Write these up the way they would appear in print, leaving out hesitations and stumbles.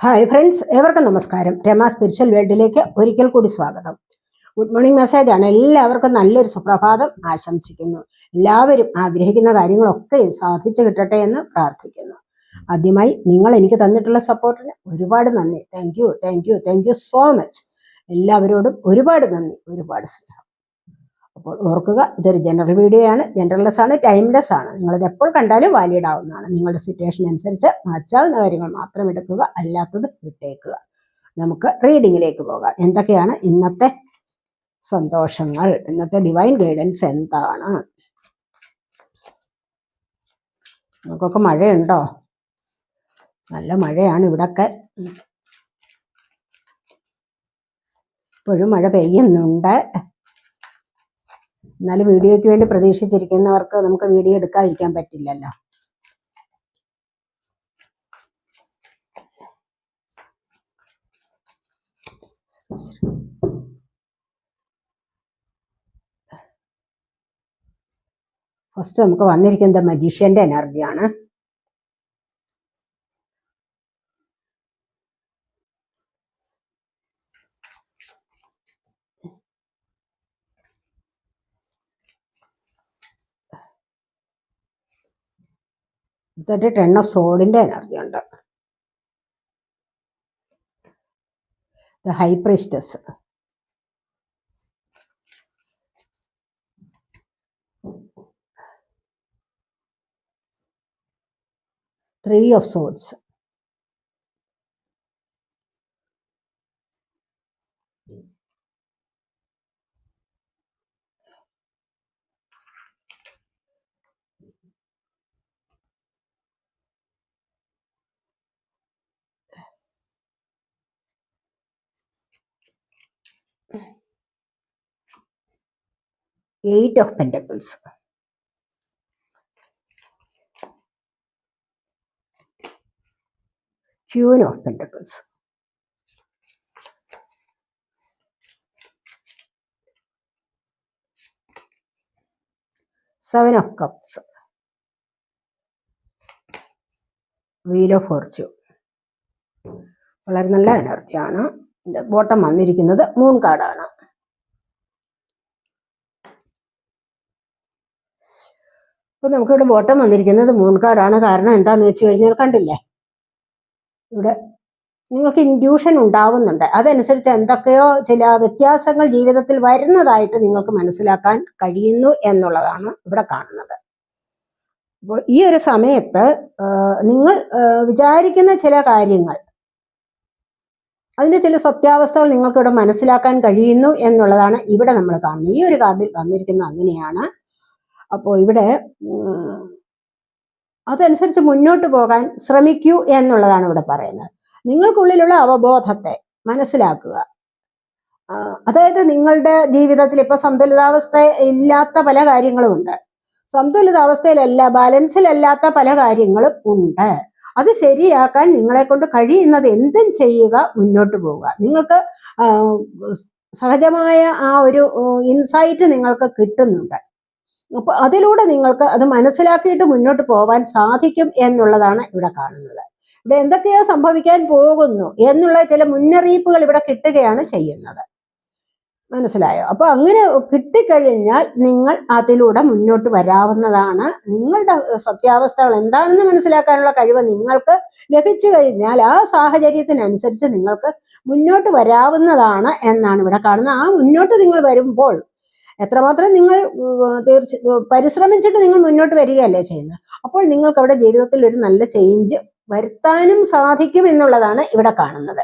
Hi friends, ഏവർക്കും നമസ്കാരം. Rama spiritual വേൾഡിലേക്ക് ഒരിക്കൽ കൂടി സ്വാഗതം. ഗുഡ് മോർണിംഗ് മെസ്സേജാണ്. എല്ലാവർക്കും നല്ലൊരു സുപ്രഭാതം ആശംസിക്കുന്നു. എല്ലാവരും ആഗ്രഹിക്കുന്ന കാര്യങ്ങളൊക്കെ സാധിച്ചു കിട്ടട്ടെ എന്ന് പ്രാർത്ഥിക്കുന്നു. ആദ്യമായി നിങ്ങൾ എനിക്ക് തന്നിട്ടുള്ള സപ്പോർട്ടിന് ഒരുപാട് നന്ദി. Thank you so much. എല്ലാവരോടും ഒരുപാട് നന്ദി, ഒരുപാട് സ്നേഹം. അപ്പോൾ ഓർക്കുക, ഇതൊരു ജനറൽ വീഡിയോ ആണ്, ജനറൽലെസ് ആണ്, ടൈംലെസ് ആണ്. നിങ്ങളിത് എപ്പോൾ കണ്ടാലും വാലിഡ് ആവുന്നതാണ്. നിങ്ങളുടെ സിറ്റുവേഷൻ അനുസരിച്ച് മാറ്റാവുന്ന കാര്യങ്ങൾ മാത്രം എടുക്കുക, അല്ലാത്തത് വിട്ടേക്കുക. നമുക്ക് റീഡിങ്ങിലേക്ക് പോകാം. എന്തൊക്കെയാണ് ഇന്നത്തെ സന്തോഷങ്ങൾ, ഇന്നത്തെ ഡിവൈൻ ഗൈഡൻസ് എന്താണ്? നമുക്കൊക്കെ മഴയുണ്ടോ? നല്ല മഴയാണ് ഇവിടൊക്കെ. ഇപ്പോഴും മഴ പെയ്യുന്നുണ്ട്. എന്നാലും വീഡിയോയ്ക്ക് വേണ്ടി പ്രതീക്ഷിച്ചിരിക്കുന്നവർക്ക് നമുക്ക് വീഡിയോ എടുക്കാതിരിക്കാൻ പറ്റില്ലല്ലോ. ഫസ്റ്റ് നമുക്ക് വന്നിരിക്കുന്നത് മജീഷ്യന്റെ എനർജിയാണ്. അടുത്തിട്ട് 10 ഓഫ് സോഡിന്റെ എനർജി ഉണ്ട്. The high priestess, three of swords, eight of pentacles, queen of pentacles, seven of cups, wheel of Fortune. വളരെ നല്ല എനർജിയാണ്. ബോട്ടം വന്നിരിക്കുന്നത് മൂൺ കാർഡാണ്. അപ്പൊ നമുക്കിവിടെ ബോട്ടം വന്നിരിക്കുന്നത് മൂൺ കാർഡാണ്. കാരണം എന്താന്ന് വെച്ച് കഴിഞ്ഞാൽ, കണ്ടില്ലേ, ഇവിടെ നിങ്ങൾക്ക് ഇൻഡ്യൂഷൻ ഉണ്ടാവുന്നുണ്ട്. അതനുസരിച്ച് എന്തൊക്കെയോ ചില വ്യത്യാസങ്ങൾ ജീവിതത്തിൽ വരുന്നതായിട്ട് നിങ്ങൾക്ക് മനസ്സിലാക്കാൻ കഴിയുന്നു എന്നുള്ളതാണ് ഇവിടെ കാണുന്നത്. അപ്പോൾ ഈ ഒരു സമയത്ത് നിങ്ങൾ വിചാരിക്കുന്ന ചില കാര്യങ്ങൾ, അതിൻ്റെ ചില സത്യാവസ്ഥകൾ നിങ്ങൾക്ക് ഇവിടെ മനസ്സിലാക്കാൻ കഴിയുന്നു എന്നുള്ളതാണ് ഇവിടെ നമ്മൾ കാണുന്നത്. ഈ ഒരു കാർഡിൽ വന്നിരിക്കുന്നത് അങ്ങനെയാണ്. അപ്പോൾ ഇവിടെ അതനുസരിച്ച് മുന്നോട്ട് പോകാൻ ശ്രമിക്കൂ എന്നുള്ളതാണ് ഇവിടെ പറയുന്നത്. നിങ്ങൾക്കുള്ളിലുള്ള അവബോധത്തെ മനസ്സിലാക്കുക. അതായത് നിങ്ങളുടെ ജീവിതത്തിൽ ഇപ്പൊ സന്തുലിതാവസ്ഥ ഇല്ലാത്ത പല കാര്യങ്ങളും ഉണ്ട്. സന്തുലിതാവസ്ഥയിലല്ല, ബാലൻസിലല്ലാത്ത പല കാര്യങ്ങളും ഉണ്ട്. അത് ശരിയാക്കാൻ നിങ്ങളെ കൊണ്ട് കഴിയുന്നത് എന്തും ചെയ്യുക, മുന്നോട്ട് പോവുക. നിങ്ങൾക്ക് സഹജമായ ആ ഒരു ഇൻസൈറ്റ് നിങ്ങൾക്ക് കിട്ടുന്നുണ്ട്. അപ്പൊ അതിലൂടെ നിങ്ങൾക്ക് അത് മനസ്സിലാക്കിയിട്ട് മുന്നോട്ട് പോകാൻ സാധിക്കും എന്നുള്ളതാണ് ഇവിടെ കാണുന്നത്. ഇവിടെ എന്തൊക്കെയോ സംഭവിക്കാൻ പോകുന്നു എന്നുള്ള ചില മുന്നറിയിപ്പുകൾ ഇവിടെ കിട്ടുകയാണ് ചെയ്യുന്നത്. മനസ്സിലായോ? അപ്പൊ അങ്ങനെ കിട്ടിക്കഴിഞ്ഞാൽ നിങ്ങൾ അതിലൂടെ മുന്നോട്ട് വരാവുന്നതാണ്. നിങ്ങളുടെ സത്യാവസ്ഥകൾ എന്താണെന്ന് മനസ്സിലാക്കാനുള്ള കഴിവ് നിങ്ങൾക്ക് ലഭിച്ചു കഴിഞ്ഞാൽ ആ സാഹചര്യത്തിനനുസരിച്ച് നിങ്ങൾക്ക് മുന്നോട്ട് വരാവുന്നതാണ് എന്നാണ് ഇവിടെ കാണുന്നത്. ആ മുന്നോട്ട് നിങ്ങൾ വരുമ്പോൾ എത്രമാത്രം നിങ്ങൾ പരിശ്രമിച്ചിട്ട് നിങ്ങൾ മുന്നോട്ട് വരികയല്ലേ ചെയ്യുന്നത്. അപ്പോൾ നിങ്ങൾക്ക് അവിടെ ജീവിതത്തിൽ ഒരു നല്ല ചേഞ്ച് വരുത്താനും സാധിക്കും എന്നുള്ളതാണ് ഇവിടെ കാണുന്നത്.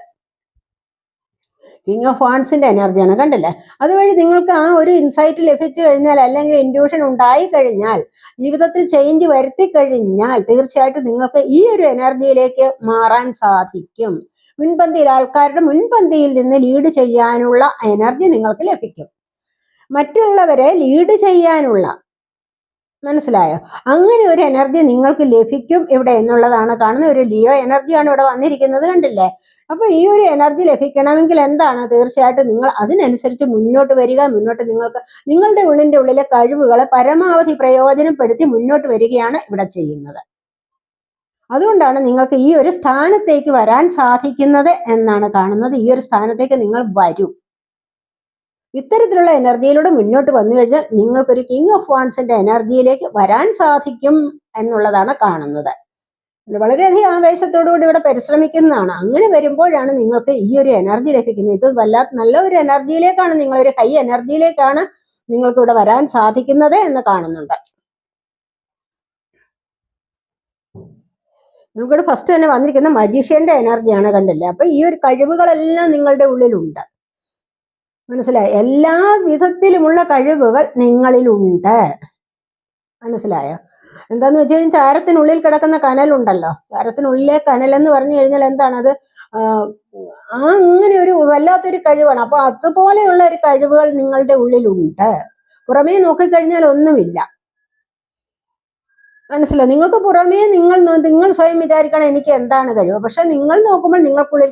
കിങ് ഓഫ് വാൺസിന്റെ എനർജിയാണ്, കണ്ടില്ലേ? അതുവഴി നിങ്ങൾക്ക് ആ ഒരു ഇൻസൈറ്റ് ലഭിച്ചു കഴിഞ്ഞാൽ, അല്ലെങ്കിൽ ഇൻഡ്യൂഷൻ ഉണ്ടായി കഴിഞ്ഞാൽ, ജീവിതത്തിൽ ചേഞ്ച് വരുത്തി കഴിഞ്ഞാൽ തീർച്ചയായിട്ടും നിങ്ങൾക്ക് ഈ ഒരു എനർജിയിലേക്ക് മാറാൻ സാധിക്കും. മുൻപന്തിയിൽ, ആൾക്കാരുടെ മുൻപന്തിയിൽ നിന്ന് ലീഡ് ചെയ്യാനുള്ള എനർജി നിങ്ങൾക്ക് ലഭിക്കും. മറ്റുള്ളവരെ ലീഡ് ചെയ്യാനുള്ള, മനസ്സിലായോ, അങ്ങനെ ഒരു എനർജി നിങ്ങൾക്ക് ലഭിക്കും ഇവിടെ എന്നുള്ളതാണ് കാണുന്നത്. ഒരു ലിയോ എനർജിയാണ് ഇവിടെ വന്നിരിക്കുന്നത്, കണ്ടില്ലേ? അപ്പൊ ഈ ഒരു എനർജി ലഭിക്കണമെങ്കിൽ എന്താണ്? തീർച്ചയായിട്ടും നിങ്ങൾ അതിനനുസരിച്ച് മുന്നോട്ട് വരിക. നിങ്ങൾക്ക് നിങ്ങളുടെ ഉള്ളിലെ കഴിവുകളെ പരമാവധി പ്രയോജനപ്പെടുത്തി മുന്നോട്ട് വരികയാണ് ഇവിടെ ചെയ്യുന്നത്. അതുകൊണ്ടാണ് നിങ്ങൾക്ക് ഈ ഒരു സ്ഥാനത്തേക്ക് വരാൻ സാധിക്കുന്നത് എന്നാണ് കാണുന്നത്. ഈ ഒരു സ്ഥാനത്തേക്ക് നിങ്ങൾ വരും. ഇത്തരത്തിലുള്ള എനർജിയിലൂടെ മുന്നോട്ട് വന്നു കഴിഞ്ഞാൽ നിങ്ങൾക്കൊരു കിങ് ഓഫ് വാൺസിന്റെ എനർജിയിലേക്ക് വരാൻ സാധിക്കും എന്നുള്ളതാണ് കാണുന്നത്. വളരെയധികം ആവേശത്തോടുകൂടി ഇവിടെ പരിശ്രമിക്കുന്നതാണ്. അങ്ങനെ വരുമ്പോഴാണ് നിങ്ങൾക്ക് ഈ ഒരു എനർജി ലഭിക്കുന്നത്. ഇത് വല്ലാത്ത നല്ല ഒരു എനർജിയിലേക്കാണ്, നിങ്ങളൊരു ഹൈ എനർജിയിലേക്കാണ് നിങ്ങൾക്ക് ഇവിടെ വരാൻ സാധിക്കുന്നത് എന്ന് കാണുന്നുണ്ട്. നമുക്കിവിടെ ഫസ്റ്റ് തന്നെ വന്നിരിക്കുന്ന മജീഷ്യന്റെ എനർജിയാണ്, കണ്ടില്ലേ? അപ്പൊ ഈ ഒരു കഴിവുകളെല്ലാം നിങ്ങളുടെ ഉള്ളിലുണ്ട്, മനസ്സിലായോ? എല്ലാ വിധത്തിലുമുള്ള കഴിവുകൾ നിങ്ങളിലുണ്ട്, മനസ്സിലായോ? എന്താന്ന് വെച്ച് കഴിഞ്ഞാൽ ചാരത്തിനുള്ളിൽ കിടക്കുന്ന കനലുണ്ടല്ലോ, ചാരത്തിനുള്ളിലെ കനൽ എന്ന് പറഞ്ഞു കഴിഞ്ഞാൽ എന്താണത്? അങ്ങനെ ഒരു വല്ലാത്തൊരു കഴിവാണ്. അപ്പൊ അതുപോലെയുള്ള ഒരു കഴിവുകൾ നിങ്ങളുടെ ഉള്ളിലുണ്ട്. പുറമേ നോക്കിക്കഴിഞ്ഞാൽ ഒന്നുമില്ല, മനസ്സിലായി? നിങ്ങൾക്ക് പുറമേ നിങ്ങൾ സ്വയം വിചാരിക്കണം എനിക്ക് എന്താണ് കഴിവ്. പക്ഷെ നിങ്ങൾ നോക്കുമ്പോൾ നിങ്ങൾക്കുള്ളിൽ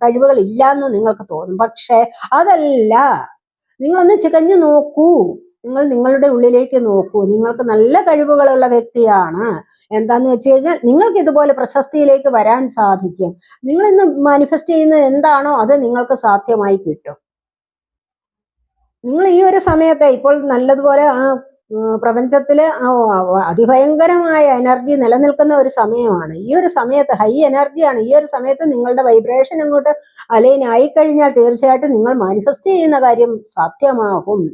കഴിവുകൾ ഇല്ല എന്ന് നിങ്ങൾക്ക് തോന്നും. പക്ഷെ അതല്ല, നിങ്ങളൊന്ന് ചികഞ്ഞു നോക്കൂ, നിങ്ങൾ നിങ്ങളുടെ ഉള്ളിലേക്ക് നോക്കൂ. നിങ്ങൾക്ക് നല്ല കഴിവുകളുള്ള വ്യക്തിയാണ്. എന്താന്ന് വെച്ച് കഴിഞ്ഞാൽ നിങ്ങൾക്ക് ഇതുപോലെ പ്രശസ്തിയിലേക്ക് വരാൻ സാധിക്കും. നിങ്ങൾ ഇന്ന് മാനിഫെസ്റ്റ് ചെയ്യുന്നത് എന്താണോ അത് നിങ്ങൾക്ക് സാധ്യമായി കിട്ടും. നിങ്ങൾ ഈ ഒരു സമയത്തെ ഇപ്പോൾ നല്ലതുപോലെ പ്രപഞ്ചത്തില് അതിഭയങ്കരമായ എനർജി നിലനിൽക്കുന്ന ഒരു സമയമാണ്. ഈ ഒരു സമയത്ത് ഹൈ എനർജിയാണ്. ഈ ഒരു സമയത്ത് നിങ്ങളുടെ വൈബ്രേഷൻ അങ്ങോട്ട് അലൈൻ ആയിക്കഴിഞ്ഞാൽ തീർച്ചയായിട്ടും നിങ്ങൾ മാനിഫെസ്റ്റ് ചെയ്യുന്ന കാര്യം സാധ്യമാകും.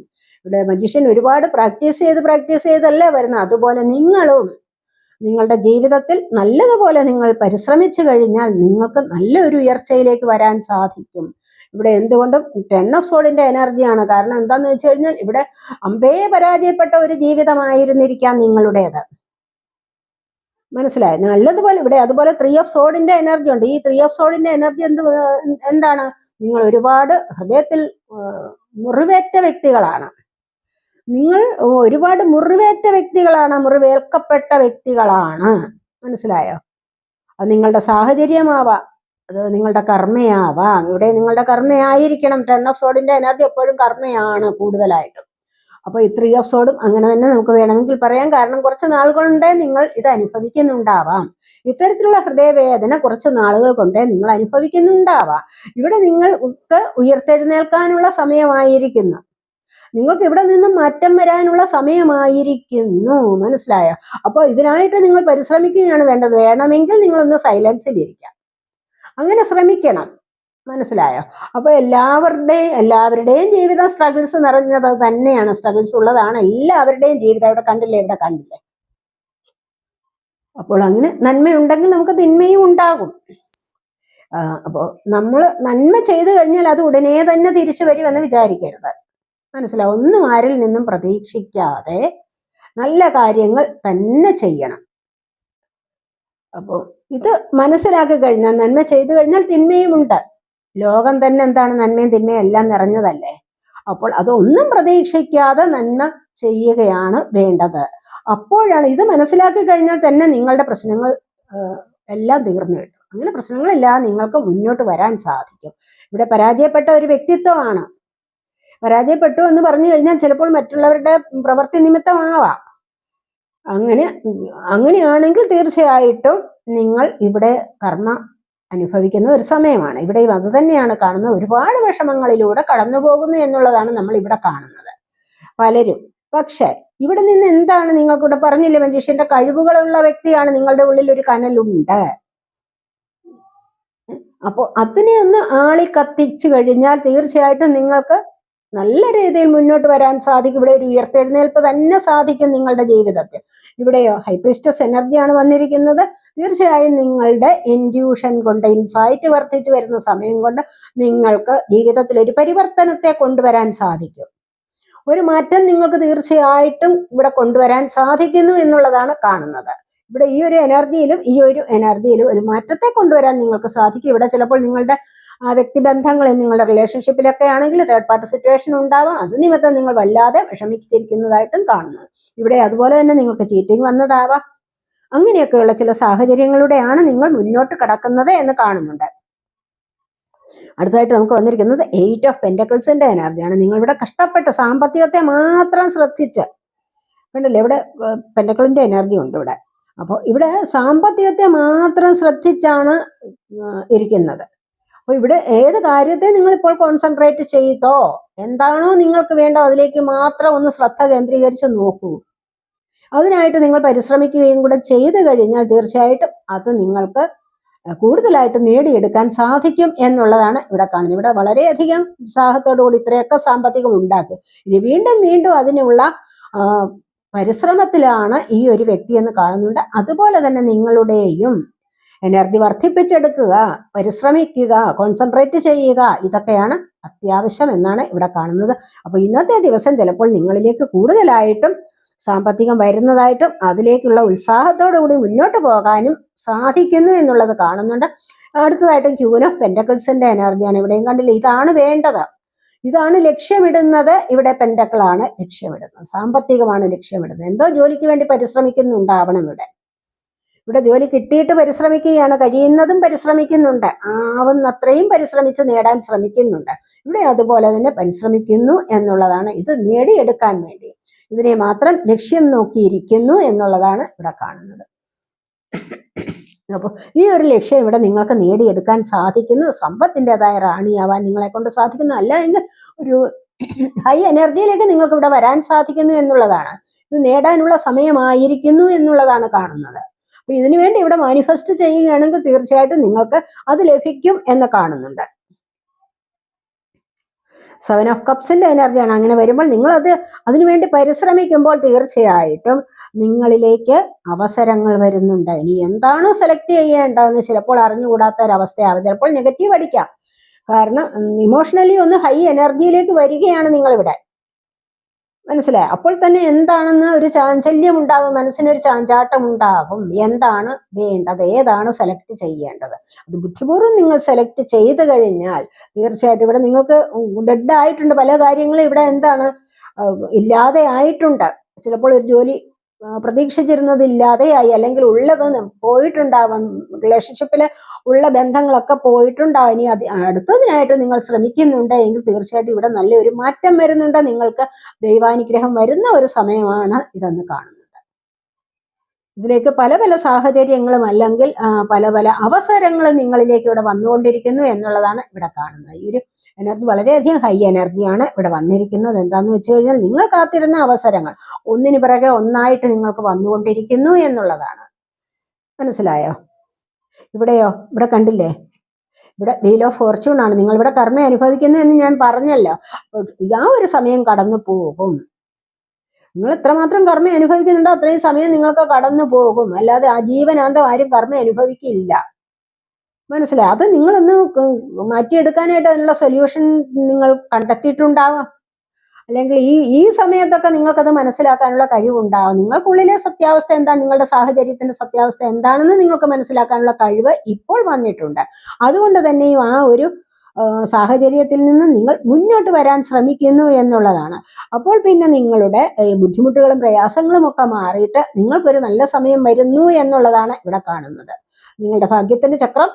ഇവിടെ മജീഷ്യൻ ഒരുപാട് പ്രാക്ടീസ് ചെയ്തല്ലേ വരുന്നത്. അതുപോലെ നിങ്ങളും നിങ്ങളുടെ ജീവിതത്തിൽ നല്ലതുപോലെ നിങ്ങൾ പരിശ്രമിച്ചു കഴിഞ്ഞാൽ നിങ്ങൾക്ക് നല്ലൊരു ഉയർച്ചയിലേക്ക് വരാൻ സാധിക്കും. ഇവിടെ എന്തുകൊണ്ടും 10 ഓഫ് സോഡിന്റെ എനർജിയാണ്. കാരണം എന്താന്ന് വെച്ച് കഴിഞ്ഞാൽ ഇവിടെ അമ്പയെ പരാജയപ്പെട്ട ഒരു ജീവിതമായിരുന്നിരിക്കാം നിങ്ങളുടേത്, മനസ്സിലായി? നല്ലതുപോലെ ഇവിടെ അതുപോലെ 3 ഓഫ് സോഡിന്റെ എനർജി ഉണ്ട്. ഈ 3 ഓഫ് സോഡിന്റെ എനർജി എന്താണ്? നിങ്ങൾ ഒരുപാട് ഹൃദയത്തിൽ മുറിവേറ്റ വ്യക്തികളാണ്. നിങ്ങൾ ഒരുപാട് മുറിവേറ്റ വ്യക്തികളാണ്, മുറിവേൽക്കപ്പെട്ട വ്യക്തികളാണ്, മനസ്സിലായോ? അത് നിങ്ങളുടെ സാഹചര്യമാവാം, അത് നിങ്ങളുടെ കർമ്മയാവാം. ഇവിടെ നിങ്ങളുടെ കർമ്മയായിരിക്കണം. 10 ഓഫ് സോഡിന്റെ എനർജി എപ്പോഴും കർമ്മയാണ് കൂടുതലായിട്ടും. അപ്പൊ ഈ 3 ഓഫ് സോഡും അങ്ങനെ തന്നെ നമുക്ക് വേണമെങ്കിൽ പറയാം. കാരണം കുറച്ച് നാൾ കൊണ്ടേ നിങ്ങൾ ഇത് അനുഭവിക്കുന്നുണ്ടാവാം. ഇത്തരത്തിലുള്ള ഹൃദയവേദന കുറച്ച് നാളുകൾ കൊണ്ടേ നിങ്ങൾ അനുഭവിക്കുന്നുണ്ടാവാം. ഇവിടെ നിങ്ങൾക്ക് ഉയർത്തെഴുന്നേൽക്കാനുള്ള സമയമായിരിക്കുന്നു. നിങ്ങൾക്ക് ഇവിടെ നിന്നും മാറ്റം വരാനുള്ള സമയമായിരിക്കുന്നു, മനസ്സിലായോ? അപ്പൊ ഇതിനായിട്ട് നിങ്ങൾ പരിശ്രമിക്കുകയാണ് വേണ്ടത്. വേണമെങ്കിൽ നിങ്ങളൊന്ന് സൈലൻസിലിരിക്കാം, അങ്ങനെ ശ്രമിക്കണം, മനസ്സിലായോ? അപ്പൊ എല്ലാവരുടെയും ജീവിതം സ്ട്രഗിൾസ് നിറഞ്ഞത് തന്നെയാണ്, സ്ട്രഗിൾസ് ഉള്ളതാണ് എല്ലാവരുടെയും ജീവിതം. ഇവിടെ കണ്ടില്ലേ? അപ്പോൾ അങ്ങനെ നന്മയുണ്ടെങ്കിൽ നമുക്ക് തിന്മയും ഉണ്ടാകും. അപ്പോൾ നമ്മൾ നന്മ ചെയ്തു കഴിഞ്ഞാൽ അത് ഉടനെ തന്നെ തിരിച്ചു വരുമെന്ന് വിചാരിക്കരുത്, മനസ്സിലാവും? ഒന്നും ആരിൽ നിന്നും പ്രതീക്ഷിക്കാതെ നല്ല കാര്യങ്ങൾ തന്നെ ചെയ്യണം. അപ്പോൾ ഇത് മനസ്സിലാക്കി കഴിഞ്ഞാൽ, നന്മ ചെയ്തു കഴിഞ്ഞാൽ തിന്മയുമുണ്ട്. ലോകം തന്നെ എന്താണ്? നന്മയും തിന്മയും എല്ലാം നിറഞ്ഞതല്ലേ. അപ്പോൾ അതൊന്നും പ്രതീക്ഷിക്കാതെ നന്മ ചെയ്യുകയാണ് വേണ്ടത്. അപ്പോഴാണ് ഇത് മനസ്സിലാക്കി കഴിഞ്ഞാൽ തന്നെ നിങ്ങളുടെ പ്രശ്നങ്ങൾ എല്ലാം തീർന്നു കിട്ടും. അങ്ങനെ പ്രശ്നങ്ങളില്ലാതെ നിങ്ങൾക്ക് മുന്നോട്ട് വരാൻ സാധിക്കും. ഇവിടെ പരാജയപ്പെട്ട ഒരു വ്യക്തിത്വമാണ്. പരാജയപ്പെട്ടു എന്ന് പറഞ്ഞു കഴിഞ്ഞാൽ ചിലപ്പോൾ മറ്റുള്ളവരുടെ പ്രവൃത്തി നിമിത്തമാവാം. അങ്ങനെയാണെങ്കിൽ തീർച്ചയായിട്ടും നിങ്ങൾ ഇവിടെ കർമ്മ അനുഭവിക്കുന്ന ഒരു സമയമാണ്. ഇവിടെ അത് തന്നെയാണ് കാണുന്നത്. ഒരുപാട് വിഷമങ്ങളിലൂടെ കടന്നു പോകുന്നു എന്നുള്ളതാണ് നമ്മൾ ഇവിടെ കാണുന്നത് പലരും. പക്ഷെ ഇവിടെ നിന്ന് എന്താണ് നിങ്ങൾക്കിവിടെ പറഞ്ഞില്ലേ, മജീഷ്യന്റെ കഴിവുകളുള്ള വ്യക്തിയാണ്. നിങ്ങളുടെ ഉള്ളിൽ ഒരു കനലുണ്ട്. അപ്പോൾ അതിനെ ഒന്ന് ആളി കത്തിച്ചു കഴിഞ്ഞാൽ തീർച്ചയായിട്ടും നിങ്ങൾക്ക് നല്ല രീതിയിൽ മുന്നോട്ട് വരാൻ സാധിക്കും. ഇവിടെ ഒരു ഉയർത്തെഴുന്നേൽപ്പ് തന്നെ സാധിക്കും നിങ്ങളുടെ ജീവിതത്തിൽ. ഇവിടെയോ ഹൈ പ്രീസ്റ്റസ് എനർജിയാണ് വന്നിരിക്കുന്നത്. തീർച്ചയായും നിങ്ങളുടെ ഇൻഡ്യൂഷൻ കൊണ്ട്, ഇൻസൈറ്റ് വർദ്ധിച്ചു വരുന്ന സമയം കൊണ്ട് നിങ്ങൾക്ക് ജീവിതത്തിൽ ഒരു പരിവർത്തനത്തെ കൊണ്ടുവരാൻ സാധിക്കും. ഒരു മാറ്റം നിങ്ങൾക്ക് തീർച്ചയായിട്ടും ഇവിടെ കൊണ്ടുവരാൻ സാധിക്കുന്നു എന്നുള്ളതാണ് കാണുന്നത്. ഇവിടെ ഈ ഒരു എനർജിയിലും ഒരു മാറ്റത്തെ കൊണ്ടുവരാൻ നിങ്ങൾക്ക് സാധിക്കും. ഇവിടെ ചിലപ്പോൾ നിങ്ങളുടെ വ്യക്തിബന്ധങ്ങളിൽ, നിങ്ങളുടെ റിലേഷൻഷിപ്പിലൊക്കെ ആണെങ്കിൽ തേർഡ് പാർട്ടി സിറ്റുവേഷൻ ഉണ്ടാവാം. അത് നിമിത്തം നിങ്ങൾ വല്ലാതെ വിഷമിച്ചിരിക്കുന്നതായിട്ടും കാണുന്നു. ഇവിടെ അതുപോലെ തന്നെ നിങ്ങൾക്ക് ചീറ്റിംഗ് വന്നതാവാം. അങ്ങനെയൊക്കെയുള്ള ചില സാഹചര്യങ്ങളിലൂടെയാണ് നിങ്ങൾ മുന്നോട്ട് കടക്കുന്നത് എന്ന് കാണുന്നുണ്ട്. അടുത്തതായിട്ട് നമുക്ക് വന്നിരിക്കുന്നത് 8 ഓഫ് പെന്റക്കിൾസിന്റെ എനർജിയാണ്. നിങ്ങളിവിടെ കഷ്ടപ്പെട്ട് സാമ്പത്തികത്തെ മാത്രം ശ്രദ്ധിച്ച് കണ്ടല്ലേ, ഇവിടെ പെന്റക്കിളിന്റെ എനർജി ഉണ്ട്. ഇവിടെ അപ്പോൾ ഇവിടെ സാമ്പത്തികത്തെ മാത്രം ശ്രദ്ധിച്ചാണ് ഇരിക്കുന്നത്. അപ്പൊ ഇവിടെ ഏത് കാര്യത്തെ നിങ്ങൾ ഇപ്പോൾ കോൺസെൻട്രേറ്റ് ചെയ്തോ, എന്താണോ നിങ്ങൾക്ക് വേണ്ടത് അതിലേക്ക് മാത്രം ഒന്ന് ശ്രദ്ധ കേന്ദ്രീകരിച്ച് നോക്കൂ. അതിനായിട്ട് നിങ്ങൾ പരിശ്രമിക്കുകയും കൂടെ ചെയ്തു കഴിഞ്ഞാൽ തീർച്ചയായിട്ടും അത് നിങ്ങൾക്ക് കൂടുതലായിട്ട് നേടിയെടുക്കാൻ സാധിക്കും എന്നുള്ളതാണ് ഇവിടെ കാണുന്നത്. ഇവിടെ വളരെയധികം ഉത്സാഹത്തോടുകൂടി ഇത്രയൊക്കെ സാമ്പത്തികം ഉണ്ടാക്കി, ഇനി വീണ്ടും വീണ്ടും അതിനുള്ള പരിശ്രമത്തിലാണ് ഈ ഒരു വ്യക്തി എന്ന് കാണുന്നുണ്ട്. അതുപോലെ തന്നെ നിങ്ങളുടെയും എനർജി വർദ്ധിപ്പിച്ചെടുക്കുക, പരിശ്രമിക്കുക, കോൺസെൻട്രേറ്റ് ചെയ്യുക, ഇതൊക്കെയാണ് അത്യാവശ്യം എന്നാണ് ഇവിടെ കാണുന്നത്. അപ്പൊ ഇന്നത്തെ ദിവസം ചിലപ്പോൾ നിങ്ങളിലേക്ക് കൂടുതലായിട്ടും സാമ്പത്തികം വരുന്നതായിട്ടും അതിലേക്കുള്ള ഉത്സാഹത്തോടു കൂടി മുന്നോട്ട് പോകാനും സാധിക്കുന്നു എന്നുള്ളത് കാണുന്നുണ്ട്. അടുത്തതായിട്ടും ക്യൂൻ ഓഫ് പെന്റക്കിൾസിന്റെ എനർജിയാണ് ഇവിടെയും കണ്ടില്ല. ഇതാണ് വേണ്ടത്, ഇതാണ് ലക്ഷ്യമിടുന്നത്. ഇവിടെ പെന്റക്കിളാണ് ലക്ഷ്യമിടുന്നത്, സാമ്പത്തികമാണ് ലക്ഷ്യമിടുന്നത്. എന്തോ ജോലിക്ക് വേണ്ടി പരിശ്രമിക്കുന്നുണ്ടാവണം. ഇവിടെ ജോലി കിട്ടിയിട്ട് പരിശ്രമിക്കുകയാണ്, കഴിയുന്നതും പരിശ്രമിക്കുന്നുണ്ട്, ആവുന്നത്രയും പരിശ്രമിച്ച് നേടാൻ ശ്രമിക്കുന്നുണ്ട്. ഇവിടെ അതുപോലെ തന്നെ പരിശ്രമിക്കുന്നു എന്നുള്ളതാണ്. ഇത് നേടിയെടുക്കാൻ വേണ്ടി ഇതിനെ മാത്രം ലക്ഷ്യം നോക്കിയിരിക്കുന്നു എന്നുള്ളതാണ് ഇവിടെ കാണുന്നത്. അപ്പോൾ ഈ ഒരു ലക്ഷ്യം ഇവിടെ നിങ്ങൾക്ക് നേടിയെടുക്കാൻ സാധിക്കുന്നു. സമ്പത്തിൻ്റെതായ റാണിയാവാൻ നിങ്ങളെ കൊണ്ട് സാധിക്കുന്നു. അല്ല എങ്കിൽ ഒരു ഹൈ എനർജിയിലേക്ക് നിങ്ങൾക്ക് ഇവിടെ വരാൻ സാധിക്കുന്നു എന്നുള്ളതാണ്. ഇത് നേടാനുള്ള സമയമായിരിക്കുന്നു എന്നുള്ളതാണ് കാണുന്നത്. അപ്പൊ ഇതിനു വേണ്ടി ഇവിടെ മാനിഫെസ്റ്റ് ചെയ്യുകയാണെങ്കിൽ തീർച്ചയായിട്ടും നിങ്ങൾക്ക് അത് ലഭിക്കും എന്ന് കാണുന്നുണ്ട്. 7 ഓഫ് കപ്സിന്റെ എനർജിയാണ്. അങ്ങനെ വരുമ്പോൾ നിങ്ങൾ അതിനുവേണ്ടി പരിശ്രമിക്കുമ്പോൾ തീർച്ചയായിട്ടും നിങ്ങളിലേക്ക് അവസരങ്ങൾ വരുന്നുണ്ട്. ഇനി എന്താണ് സെലക്ട് ചെയ്യേണ്ടതെന്ന് ചിലപ്പോൾ അറിഞ്ഞുകൂടാത്ത ഒരവസ്ഥയാവും, ചിലപ്പോൾ നെഗറ്റീവ് അടിക്കാം. കാരണം ഇമോഷണലി ഒന്ന് ഹൈ എനർജിയിലേക്ക് വരികയാണ് നിങ്ങളിവിടെ, മനസ്സിലായി. അപ്പോൾ തന്നെ എന്താണെന്ന് ഒരു ചാഞ്ചല്യം ഉണ്ടാകും, മനസ്സിനൊരു ചാഞ്ചാട്ടം ഉണ്ടാകും. എന്താണ് വേണ്ടത്, ഏതാണ് സെലക്ട് ചെയ്യേണ്ടത്, അത് ബുദ്ധിപൂർവ്വം നിങ്ങൾ സെലക്ട് ചെയ്ത് കഴിഞ്ഞാൽ തീർച്ചയായിട്ടും ഇവിടെ നിങ്ങൾക്ക് ഡെഡ് ആയിട്ടുണ്ട് പല കാര്യങ്ങളും. ഇവിടെ എന്താണ് ഇല്ലാതെ ആയിട്ടുണ്ട്. ചിലപ്പോൾ ഒരു ജോലി പ്രതീക്ഷിച്ചിരുന്നത് ഇല്ലാതെയായി, അല്ലെങ്കിൽ ഉള്ളത് പോയിട്ടുണ്ടാവാം, റിലേഷൻഷിപ്പിൽ ഉള്ള ബന്ധങ്ങളൊക്കെ പോയിട്ടുണ്ടാവും. ഇനി അടുത്തതിനായിട്ട് നിങ്ങൾ ശ്രമിക്കുന്നുണ്ട് എങ്കിൽ തീർച്ചയായിട്ടും ഇവിടെ നല്ലൊരു മാറ്റം വരുന്നുണ്ട്, നിങ്ങൾക്ക് ദൈവാനുഗ്രഹം വരുന്ന ഒരു സമയമാണ് ഇതെന്ന് കാണുന്നത്. ഇതിലേക്ക് പല പല സാഹചര്യങ്ങളും അല്ലെങ്കിൽ പല പല അവസരങ്ങളും നിങ്ങളിലേക്ക് ഇവിടെ വന്നുകൊണ്ടിരിക്കുന്നു എന്നുള്ളതാണ് ഇവിടെ കാണുന്നത്. ഈ ഒരു എനർജി വളരെയധികം ഹൈ എനർജിയാണ് ഇവിടെ വന്നിരിക്കുന്നത്. എന്താന്ന് വെച്ച് കഴിഞ്ഞാൽ നിങ്ങൾ കാത്തിരുന്ന അവസരങ്ങൾ ഒന്നിനു പിറകെ ഒന്നായിട്ട് നിങ്ങൾക്ക് വന്നുകൊണ്ടിരിക്കുന്നു എന്നുള്ളതാണ്. മനസ്സിലായോ? ഇവിടെയോ, ഇവിടെ കണ്ടില്ലേ, ഇവിടെ വീൽ ഓഫ് ഫോർച്യൂൺ ആണ്. നിങ്ങൾ ഇവിടെ കർമ്മ അനുഭവിക്കുന്നു എന്ന് ഞാൻ പറഞ്ഞല്ലോ. ആ ഒരു സമയം കടന്നു പോകും. നിങ്ങൾ എത്രമാത്രം കർമ്മ അനുഭവിക്കുന്നുണ്ടോ അത്രയും സമയം നിങ്ങൾക്ക് കടന്നു പോകും. അല്ലാതെ ആ ജീവനാന്തം ആരും കർമ്മ അനുഭവിക്കില്ല, മനസ്സിലായി. അത് നിങ്ങളൊന്ന് മാറ്റിയെടുക്കാനായിട്ട് അതിനുള്ള സൊല്യൂഷൻ നിങ്ങൾ കണ്ടെത്തിയിട്ടുണ്ടാവാം. അല്ലെങ്കിൽ ഈ സമയത്തൊക്കെ നിങ്ങൾക്കത് മനസ്സിലാക്കാനുള്ള കഴിവുണ്ടാവും. നിങ്ങൾക്കുള്ളിലെ സത്യാവസ്ഥ എന്താ, നിങ്ങളുടെ സാഹചര്യത്തിന്റെ സത്യാവസ്ഥ എന്താണെന്ന് നിങ്ങൾക്ക് മനസ്സിലാക്കാനുള്ള കഴിവ് ഇപ്പോൾ വന്നിട്ടുണ്ട്. അതുകൊണ്ട് തന്നെയും ആ ഒരു സാഹചര്യത്തിൽ നിന്ന് നിങ്ങൾ മുന്നോട്ട് വരാൻ ശ്രമിക്കുന്നു എന്നുള്ളതാണ്. അപ്പോൾ പിന്നെ നിങ്ങളുടെ ബുദ്ധിമുട്ടുകളും പ്രയാസങ്ങളും ഒക്കെ മാറിയിട്ട് നിങ്ങൾക്കൊരു നല്ല സമയം വരുന്നു എന്നുള്ളതാണ് ഇവിടെ കാണുന്നത്. നിങ്ങളുടെ ഭാഗ്യത്തിന്റെ ചക്രം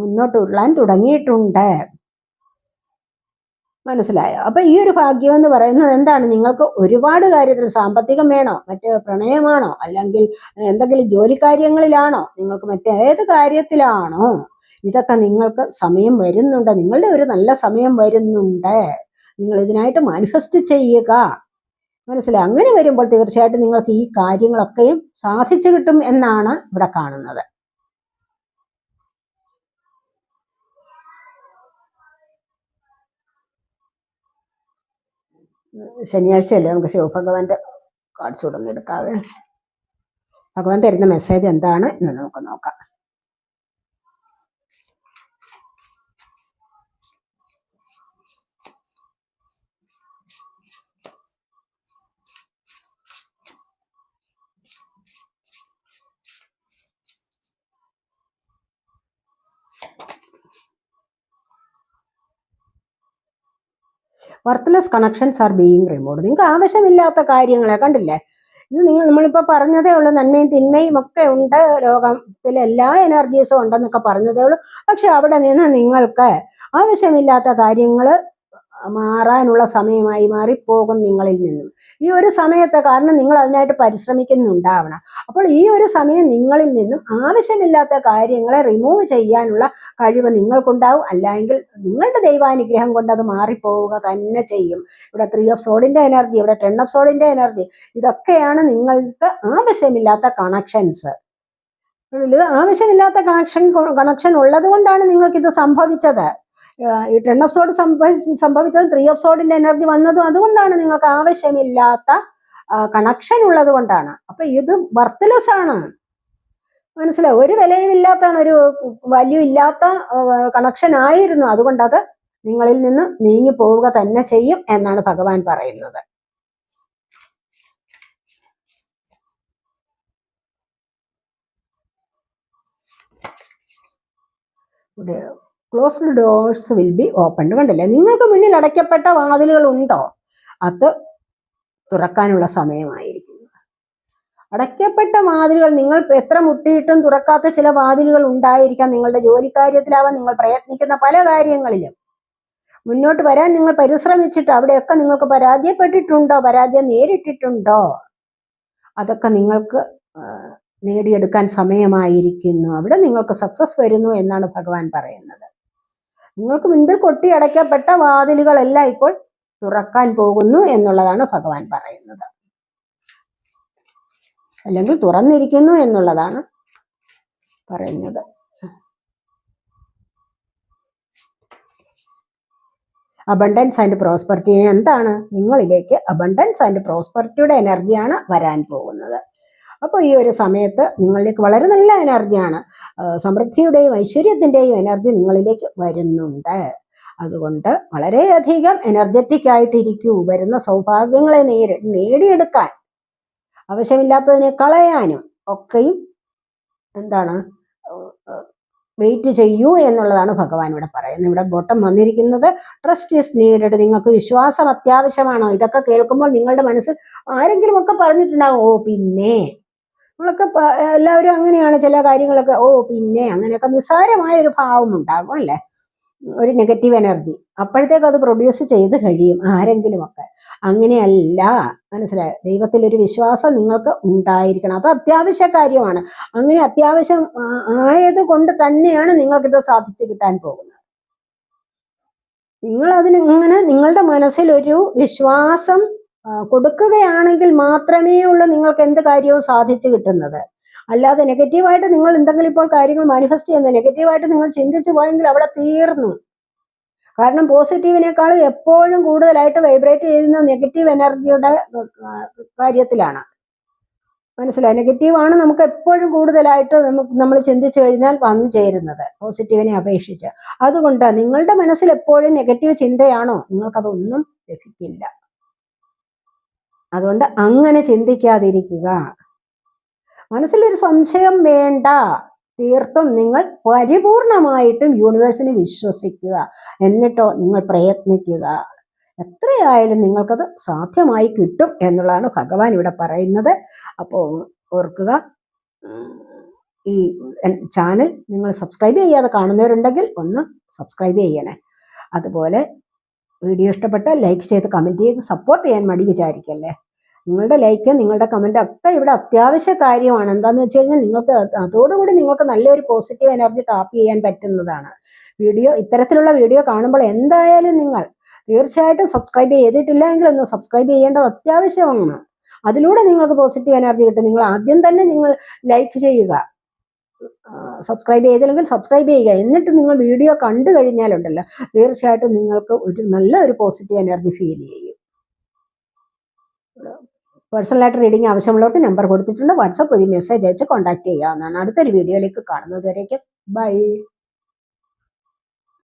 മുന്നോട്ട് ഉരുളാൻ തുടങ്ങിയിട്ടുണ്ട്, മനസ്സിലായോ? അപ്പൊ ഈ ഒരു ഭാഗ്യം എന്ന് പറയുന്നത് എന്താണ്, നിങ്ങൾക്ക് ഒരുപാട് കാര്യത്തിൽ സാമ്പത്തികം വേണോ, മറ്റ് പ്രണയമാണോ, അല്ലെങ്കിൽ എന്തെങ്കിലും ജോലി കാര്യങ്ങളിലാണോ, നിങ്ങൾക്ക് മറ്റേത് കാര്യത്തിലാണോ, ഇതൊക്കെ നിങ്ങൾക്ക് സമയം വരുന്നുണ്ട്, നിങ്ങളുടെ ഒരു നല്ല സമയം വരുന്നുണ്ട്. നിങ്ങൾ ഇതിനായിട്ട് മാനിഫെസ്റ്റ് ചെയ്യുക, മനസ്സിലായി. അങ്ങനെ വരുമ്പോൾ തീർച്ചയായിട്ടും നിങ്ങൾക്ക് ഈ കാര്യങ്ങളൊക്കെയും സാധിച്ചു കിട്ടും എന്നാണ് ഇവിടെ കാണുന്നത്. ശനിയാഴ്ചയല്ലേ, നമുക്ക് ശിവഭഗവാന്റെ കാർഡ്സ് ഉടനെ എടുക്കാവേ. ഭഗവാൻ തരുന്ന മെസ്സേജ് എന്താണ് എന്ന് നമുക്ക് നോക്കാം. Worthless connections R being removed. നിങ്ങൾക്ക് ആവശ്യമില്ലാത്ത കാര്യങ്ങളെ കണ്ടില്ലേ, ഇത് നമ്മളിപ്പോൾ പറഞ്ഞതേ ഉള്ളൂ. നന്മയും തിന്മയും ഒക്കെ ഉണ്ട്, ലോകത്തിലെ എല്ലാ എനർജീസും ഉണ്ടെന്നൊക്കെ പറഞ്ഞതേ ഉള്ളൂ. പക്ഷെ അവിടെ നിന്ന് നിങ്ങൾക്ക് ആവശ്യമില്ലാത്ത കാര്യങ്ങൾ മാറാനുള്ള സമയമായി മാറിപ്പോകും നിങ്ങളിൽ നിന്നും. ഈ ഒരു സമയത്ത്, കാരണം നിങ്ങൾ അതിനായിട്ട് പരിശ്രമിക്കുന്നുണ്ടാവണം. അപ്പോൾ ഈ ഒരു സമയം നിങ്ങളിൽ നിന്നും ആവശ്യമില്ലാത്ത കാര്യങ്ങളെ റിമൂവ് ചെയ്യാനുള്ള കഴിവ് നിങ്ങൾക്കുണ്ടാവും. അല്ലെങ്കിൽ നിങ്ങളുടെ ദൈവാനുഗ്രഹം കൊണ്ട് അത് മാറിപ്പോവുക തന്നെ ചെയ്യും. ഇവിടെ 3 ഓഫ് സോഡിന്റെ എനർജി, ഇവിടെ 10 ഓഫ് സോഡിന്റെ എനർജി, ഇതൊക്കെയാണ് നിങ്ങൾക്ക് ആവശ്യമില്ലാത്ത കണക്ഷൻസ്. ഇത് ആവശ്യമില്ലാത്ത കണക്ഷൻ ഉള്ളത് കൊണ്ടാണ് നിങ്ങൾക്കിത് സംഭവിച്ചത്. ഈ 10 ഓഫ് സോഡ് സംഭവിച്ചത് 3 ഓഫ് സോഡിന്റെ എനർജി വന്നതും അതുകൊണ്ടാണ്. നിങ്ങൾക്ക് ആവശ്യമില്ലാത്ത കണക്ഷൻ ഉള്ളത് കൊണ്ടാണ്. അപ്പൊ ഇത് വർത്ത്ലെസ് ആണ്, മനസ്സിലായി? ഒരു വിലയുമില്ലാത്താണ്, ഒരു വാല്യൂ ഇല്ലാത്ത കണക്ഷൻ ആയിരുന്നു. അതുകൊണ്ട് അത് നിങ്ങളിൽ നിന്ന് നീങ്ങി പോവുക തന്നെ ചെയ്യും എന്നാണ് ഭഗവാൻ പറയുന്നത്. Closed doors will be opened. കണ്ടില്ലേ? നിങ്ങൾക്ക് മുന്നിൽ അടയ്ക്കപ്പെട്ട വാതിലുകൾ ഉണ്ടോ? അത് തുറക്കാനുള്ള സമയമായിരിക്കും. അടയ്ക്കപ്പെട്ട വാതിലുകൾ, നിങ്ങൾ എത്ര മുട്ടിയിട്ടും തുറക്കാത്ത ചില വാതിലുകൾ ഉണ്ടായിരിക്കാം. നിങ്ങളുടെ ജോലിക്കാര്യത്തിലാവാം, നിങ്ങൾ പ്രയത്നിക്കുന്ന പല കാര്യങ്ങളിലും. മുന്നോട്ട് വരാൻ നിങ്ങൾ പരിശ്രമിച്ചിട്ട് അവിടെയൊക്കെ നിങ്ങൾക്ക് പരാജയപ്പെട്ടിട്ടുണ്ടോ? പരാജയം നേരിട്ടിട്ടുണ്ടോ? അതൊക്കെ നിങ്ങൾക്ക് നേടിയെടുക്കാൻ സമയമായിരിക്കുന്നു. അവിടെ നിങ്ങൾക്ക് സക്സസ് വരുന്നു എന്നാണ് ഭഗവാൻ പറയുന്നത്. നിങ്ങൾക്ക് മുൻപിൽ കൊട്ടി അടയ്ക്കപ്പെട്ട വാതിലുകളെല്ലാം ഇപ്പോൾ തുറക്കാൻ പോകുന്നു എന്നുള്ളതാണ് ഭഗവാൻ പറയുന്നത്. അല്ലെങ്കിൽ തുറന്നിരിക്കുന്നു എന്നുള്ളതാണ് പറയുന്നത്. അബണ്ടൻസ് ആൻഡ് പ്രോസ്പെറിറ്റി എന്താണ്? നിങ്ങളിലേക്ക് അബണ്ടൻസ് ആൻഡ് പ്രോസ്പെറിറ്റിയുടെ എനർജിയാണ് വരാൻ പോകുന്നത്. അപ്പോൾ ഈ ഒരു സമയത്ത് നിങ്ങളിലേക്ക് വളരെ നല്ല എനർജിയാണ്, സമൃദ്ധിയുടെയും ഐശ്വര്യത്തിൻ്റെയും എനർജി നിങ്ങളിലേക്ക് വരുന്നുണ്ട്. അതുകൊണ്ട് വളരെയധികം എനർജറ്റിക് ആയിട്ടിരിക്കൂ. വരുന്ന സൗഭാഗ്യങ്ങളെ നേടിയെടുക്കാൻ, ആവശ്യമില്ലാത്തതിനെ കളയാനും ഒക്കെയും എന്താണ് വെയിറ്റ് ചെയ്യൂ എന്നുള്ളതാണ് ഭഗവാൻ ഇവിടെ പറയുന്നത്. ഇവിടെ ബോട്ടം വന്നിരിക്കുന്നത് ട്രസ്റ്റ് ഈസ് നീഡഡ്. നിങ്ങൾക്ക് വിശ്വാസം അത്യാവശ്യമാണോ? ഇതൊക്കെ കേൾക്കുമ്പോൾ നിങ്ങളുടെ മനസ്സിൽ ആരെങ്കിലും ഒക്കെ പറഞ്ഞിട്ടുണ്ടാവും, ഓ പിന്നെ, നമ്മളൊക്കെ എല്ലാവരും അങ്ങനെയാണ്. ചില കാര്യങ്ങളൊക്കെ ഓ പിന്നെ, അങ്ങനെയൊക്കെ നിസ്സാരമായ ഒരു ഭാവം ഉണ്ടാകും അല്ലേ, ഒരു നെഗറ്റീവ് എനർജി. അപ്പോഴത്തേക്ക് അത് പ്രൊഡ്യൂസ് ചെയ്ത് കഴിയും ആരെങ്കിലും ഒക്കെ. അങ്ങനെയല്ല, മനസ്സിലായി? ദൈവത്തിലൊരു വിശ്വാസം നിങ്ങൾക്ക് ഉണ്ടായിരിക്കണം. അത് അത്യാവശ്യ കാര്യമാണ്. അങ്ങനെ അത്യാവശ്യം ആയത് കൊണ്ട് തന്നെയാണ് നിങ്ങൾക്കിത് സാധിച്ചു കിട്ടാൻ പോകുന്നത്. നിങ്ങൾ അങ്ങനെ നിങ്ങളുടെ മനസ്സിലൊരു വിശ്വാസം കൊടുക്കുകയാണെങ്കിൽ മാത്രമേ ഉള്ളൂ നിങ്ങൾക്ക് എന്ത് കാര്യവും സാധിച്ചു കിട്ടുന്നത്. അല്ലാതെ നെഗറ്റീവായിട്ട് നിങ്ങൾ എന്തെങ്കിലും ഇപ്പോൾ കാര്യങ്ങൾ മാനിഫെസ്റ്റ് ചെയ്യുന്നത് നെഗറ്റീവായിട്ട് നിങ്ങൾ ചിന്തിച്ചു പോയെങ്കിൽ അവിടെ തീർന്നു. കാരണം പോസിറ്റീവിനേക്കാളും എപ്പോഴും കൂടുതലായിട്ട് വൈബ്രേറ്റ് ചെയ്യുന്ന നെഗറ്റീവ് എനർജിയുടെ കാര്യത്തിലാണ്. മനസ്സിലായി? നെഗറ്റീവാണ് നമുക്ക് എപ്പോഴും കൂടുതലായിട്ട് നമ്മൾ ചിന്തിച്ചു കഴിഞ്ഞാൽ വന്നു ചേരുന്നത് പോസിറ്റീവിനെ അപേക്ഷിച്ച്. അതുകൊണ്ട് നിങ്ങളുടെ മനസ്സിൽ എപ്പോഴും നെഗറ്റീവ് ചിന്തയാണോ, നിങ്ങൾക്കതൊന്നും ലഭിക്കില്ല. അതുകൊണ്ട് അങ്ങനെ ചിന്തിക്കാതിരിക്കുക. മനസ്സിലൊരു സംശയം വേണ്ട. തീർത്തും നിങ്ങൾ പരിപൂർണമായിട്ടും യൂണിവേഴ്സിനെ വിശ്വസിക്കുക. എന്നിട്ടോ നിങ്ങൾ പ്രയത്നിക്കുക. എത്രയായാലും നിങ്ങൾക്കത് സാധ്യമായി കിട്ടും എന്നുള്ളതാണ് ഭഗവാൻ ഇവിടെ പറയുന്നത്. അപ്പോൾ ഓർക്കുക, ഈ ചാനൽ നിങ്ങൾ സബ്സ്ക്രൈബ് ചെയ്യാതെ കാണുന്നവരുണ്ടെങ്കിൽ ഒന്ന് സബ്സ്ക്രൈബ് ചെയ്യണേ. അതുപോലെ വീഡിയോ ഇഷ്ടപ്പെട്ടാൽ ലൈക്ക് ചെയ്ത് കമൻറ്റ് ചെയ്ത് സപ്പോർട്ട് ചെയ്യാൻ മടി വിചാരിക്കല്ലേ. നിങ്ങളുടെ ലൈക്ക്, നിങ്ങളുടെ കമൻറ്റ് ഒക്കെ ഇവിടെ അത്യാവശ്യ കാര്യമാണ്. എന്താണെന്ന് വെച്ച് കഴിഞ്ഞാൽ നിങ്ങൾക്ക് അതോടുകൂടി നിങ്ങൾക്ക് നല്ലൊരു പോസിറ്റീവ് എനർജി ടാപ്പ് ചെയ്യാൻ പറ്റുന്നതാണ്. ഇത്തരത്തിലുള്ള വീഡിയോ കാണുമ്പോൾ എന്തായാലും നിങ്ങൾ തീർച്ചയായിട്ടും സബ്സ്ക്രൈബ് ചെയ്തിട്ടില്ല എങ്കിൽ ഒന്ന് സബ്സ്ക്രൈബ് ചെയ്യേണ്ടത് അത്യാവശ്യമാണ്. അതിലൂടെ നിങ്ങൾക്ക് പോസിറ്റീവ് എനർജി കിട്ടും. നിങ്ങൾ ആദ്യം തന്നെ നിങ്ങൾ ലൈക്ക് ചെയ്യുക, സബ്സ്ക്രൈബ് ചെയ്തില്ലെങ്കിൽ സബ്സ്ക്രൈബ് ചെയ്യുക. എന്നിട്ട് നിങ്ങൾ വീഡിയോ കണ്ടു കഴിഞ്ഞാലുണ്ടല്ലോ തീർച്ചയായിട്ടും നിങ്ങൾക്ക് ഒരു നല്ലൊരു പോസിറ്റീവ് എനർജി ഫീൽ ചെയ്യും. പേഴ്സണലായിട്ട് റീഡിംഗ് ആവശ്യമുള്ളവർക്ക് നമ്പർ കൊടുത്തിട്ടുണ്ട്. വാട്സപ്പ് വഴി മെസ്സേജ് അയച്ച് കോൺടാക്ട് ചെയ്യാവുന്നതാണ്. അടുത്തൊരു വീഡിയോയിലേക്ക് കാണുന്നത് വരേക്കും ബൈ.